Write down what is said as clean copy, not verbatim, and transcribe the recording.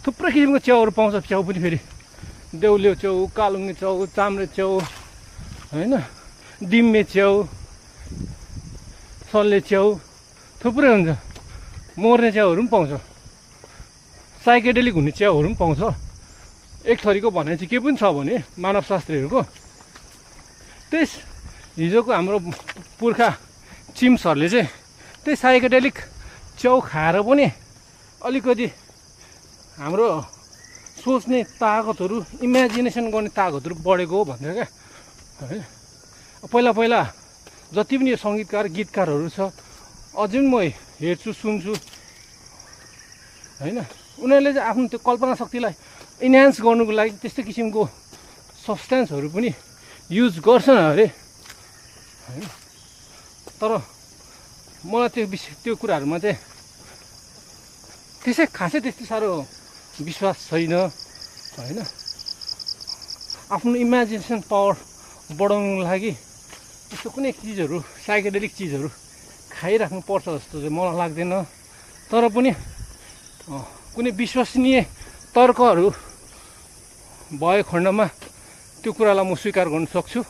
थुप्रै किसिमको च्याउहरू पाउँछ। च्याउ पनि फेरि देउले च्याउ, कालुङ्गे च्याउ, चाम्रे च्याउ, होइन, डिम्बे च्याउ, सल्ले च्याउ, थुप्रै हुन्छ। मर्ने च्याउहरू पनि पाउँछ। साइकेडेलिक हुने च्याउहरू पनि पाउँछ। एक थरीको भनाइ चाहिँ के पनि छ भने मानवशास्त्रीहरूको, त्यस हिजोको हाम्रो पुर्खा चिम्सहरूले चाहिँ त्यही साइकेडेलिक च्याउ खाएर पनि अलिकति हाम्रो सोच्ने तागतहरू, इमेजिनेसन गर्ने तागतहरू बढेको हो भन्छ क्या है। पहिला पहिला जति पनि यो सङ्गीतकार गीतकारहरू छ अझै पनि म हेर्छु सुन्छु होइन, उनीहरूले चाहिँ आफ्नो त्यो कल्पना शक्तिलाई इन्हान्स गर्नुको लागि त्यस्तो किसिमको सब्सटेन्सहरू पनि युज गर्छन् अरे होइन। तर मलाई त्यो कुराहरूमा चाहिँ खासै त्यस्तो साह्रो विश्वास छैन होइन। आफ्नो इमेजिनेसन पावर बढाउनुको लागि त्यस्तो कुनै चिजहरू, साइकेडेलिक चिजहरू खाइराख्नु पर्छ जस्तो चाहिँ मलाई लाग्दैन। तर पनि कुनै विश्वसनीय तर्कहरू भएको खण्डमा त्यो कुरालाई म स्वीकार गर्न सक्छु।